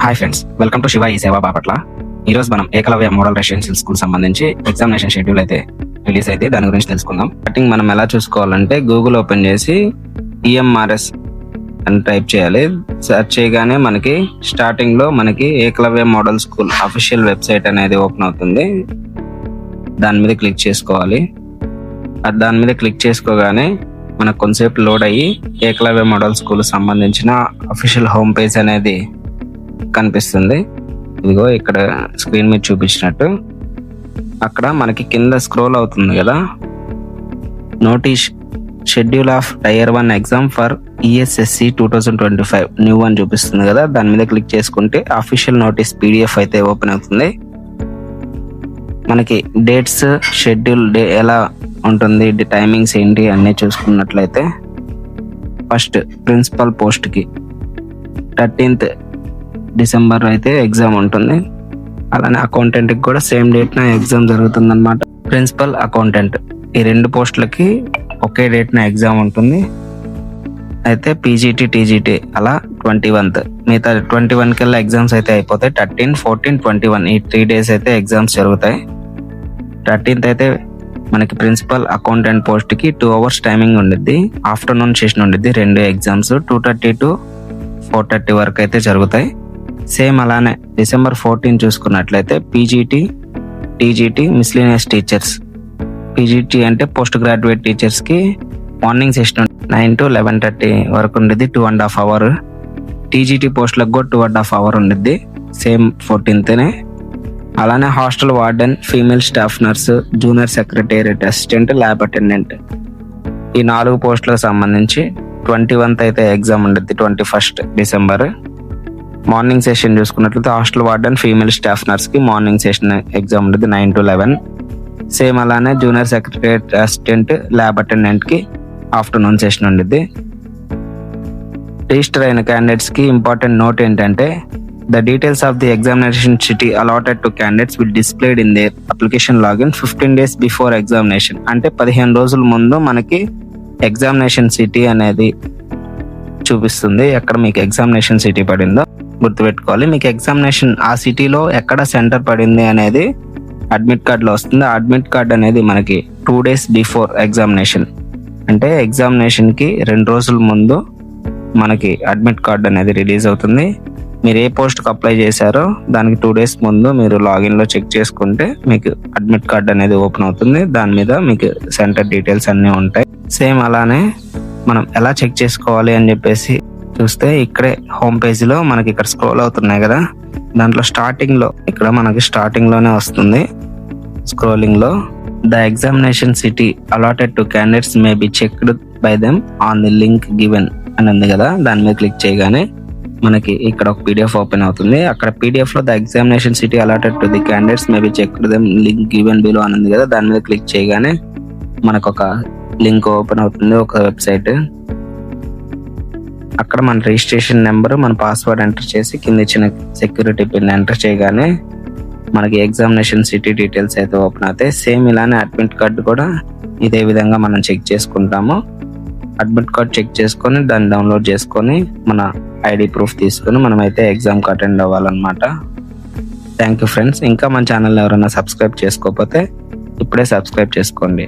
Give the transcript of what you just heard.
Hi friends, welcome to Shiva E Seva Bapatla. ఈ రోజు మనం ఏకలవ్య మోడల్ రెసిడెన్షియల్ స్కూల్ సంబంధించి ఎగ్జామినేషన్ షెడ్యూల్ అయితే రిలీజ్ అయితే దాని గురించి తెలుసుకుందాం. స్టార్టింగ్ మనం ఎలా చూసుకోవాలంటే గూగుల్ ఓపెన్ చేసి EMRS అని టైప్ చేయాలి. సెర్చ్ చేయగానే మనకి స్టార్టింగ్ లో మనకి Eklavya model school official website అనేది ఓపెన్ అవుతుంది. దాని మీద క్లిక్ చేసుకోవాలి. దాని మీద క్లిక్ చేసుకోగానే మనకు కొంతసేపు లోడ్ అయ్యి ఏకలవ్య మోడల్ స్కూల్ సంబంధించిన అఫీషియల్ హోమ్ పేజ్ అనేది కనిపిస్తుంది. ఇదిగో ఇక్కడ స్క్రీన్ మీద చూపించినట్టు అక్కడ మనకి కింద స్క్రోల్ అవుతుంది కదా, notice schedule of tier 1 exam for ESSC 2025 new అని చూపిస్తుంది కదా. దాని మీద క్లిక్ చేసుకుంటే అఫీషియల్ నోటీస్ PDF అయితే ఓపెన్ అవుతుంది. మనకి డేట్స్ షెడ్యూల్ ఎలా ఉంటుంది, టైమింగ్స్ ఏంటి అన్నీ చూసుకున్నట్లయితే ఫస్ట్ ప్రిన్సిపల్ పోస్ట్ కి 13th డిసెంబర్ అయితే ఎగ్జామ్ ఉంటుంది. అలానే అకౌంటెంట్ కి కూడా సేమ్ డేట్ నా ఎగ్జామ్ జరుగుతుంది అనమాట. ప్రిన్సిపల్, అకౌంటెంట్ ఈ రెండు పోస్టులకి ఒకే డేట్ నా ఎగ్జామ్ ఉంటుంది. అయితే PGT, TGT అలా 21th, మిగతా 21 కల్లా ఎగ్జామ్స్ అయితే అయిపోతాయి. 13, 14, 21 ఈ 3 days అయితే ఎగ్జామ్స్ జరుగుతాయి. 13th అయితే మనకి ప్రిన్సిపల్, అకౌంటెంట్ పోస్ట్ కి 2 hours టైమింగ్ ఉండిద్ది. ఆఫ్టర్నూన్ సెషన్ ఉండిద్ది. 2 ఎగ్జామ్స్ 2:30 to 4:30 వరకు అయితే జరుగుతాయి. సేమ్ అలానే డిసెంబర్ 14 చూసుకున్నట్లయితే PGT, TGT miscellaneous teachers. PGT అంటే పోస్ట్ గ్రాడ్యుయేట్ టీచర్స్ కి మార్నింగ్ సెషన్ 9 to 11:30 వరకు ఉండిద్ది, 2.5 hours. TGT పోస్టులకు కూడా 2.5 hours ఉండిద్ది సేమ్ 14th. అలానే hostel warden, female staff nurse, junior secretariat assistant, lab attendant ఈ 4 పోస్టులకు సంబంధించి 21th అయితే ఎగ్జామ్ ఉండిద్ది. 21st డిసెంబర్ మార్నింగ్ సెషన్ చూసుకున్నట్లయితే hostel warden, female staff nurse కి మార్నింగ్ సెషన్ ఎగ్జామ్ ఉంటుంది 9 to 11. సేమ్ అలానే junior secretariat assistant, lab attendant కి ఆఫ్టర్నూన్ సెషన్ ఉండిద్ది. రిజిస్టర్ అయిన క్యాండిడేట్స్ కి ఇంపార్టెంట్ నోట్ ఏంటంటే the details of the examination city allotted to candidates will displayed in their application login 15 days before examination. అంటే 15 రోజుల ముందు మనకి ఎగ్జామినేషన్ సిటీ అనేది చూపిస్తుంది. ఎక్కడ మీకు ఎగ్జామినేషన్ సిటీ పడిందో గుర్తుపెట్టుకోవాలి. మీకు ఎగ్జామినేషన్ ఆ సిటీలో ఎక్కడ సెంటర్ పడింది అనేది అడ్మిట్ కార్డులో వస్తుంది. అడ్మిట్ కార్డ్ అనేది మనకి 2 days బిఫోర్ ఎగ్జామినేషన్, అంటే ఎగ్జామినేషన్ కి 2 రోజుల ముందు మనకి అడ్మిట్ కార్డ్ అనేది రిలీజ్ అవుతుంది. మీరు ఏ పోస్ట్ కి అప్లై చేశారో దానికి 2 days ముందు మీరు లాగిన్ లో చెక్ చేసుకుంటే మీకు అడ్మిట్ కార్డ్ అనేది ఓపెన్ అవుతుంది. దాని మీద మీకు సెంటర్ డీటెయిల్స్ అన్ని ఉంటాయి. సేమ్ అలానే మనం ఎలా చెక్ చేసుకోవాలి అని చెప్పేసి చూస్తే ఇక్కడే హోమ్ పేజ్ లో మనకి ఇక్కడ స్క్రోల్ అవుతున్నాయి కదా, దాంట్లో స్టార్టింగ్ లో ఇక్కడ మనకి స్టార్టింగ్ లోనే వస్తుంది స్క్రోలింగ్ లో, the examination city allotted to candidates may be checked by them on the link given అని ఉంది కదా. దాని మీద క్లిక్ చేయగానే మనకి ఇక్కడ ఒక PDF ఓపెన్ అవుతుంది. అక్కడ PDF లో the examination city allotted to the candidates may be checked them link given below అని ఉంది కదా. దాని మీద క్లిక్ చేయగానే మనకు ఒక లింక్ ఓపెన్ అవుతుంది, ఒక వెబ్సైట్. అక్కడ మన రిజిస్ట్రేషన్ నెంబర్, మన పాస్వర్డ్ ఎంటర్ చేసి కింద ఇచ్చిన సెక్యూరిటీ పిన్ ఎంటర్ చేయగానే మనకి ఎగ్జామినేషన్ సిటీ డీటెయిల్స్ అయితే ఓపెన్ అవుతాయి. సేమ్ ఇలానే అడ్మిట్ కార్డు కూడా ఇదే విధంగా మనం చెక్ చేసుకుంటాము. అడ్మిట్ కార్డ్ చెక్ చేసుకొని దాన్ని డౌన్లోడ్ చేసుకొని మన ID ప్రూఫ్ తీసుకొని మనమైతే ఎగ్జామ్కి అటెండ్ అవ్వాలన్నమాట. Thank you friends. ఇంకా మన ఛానల్ ఎవరైనా సబ్స్క్రైబ్ చేసుకోకపోతే ఇప్పుడే సబ్స్క్రైబ్ చేసుకోండి.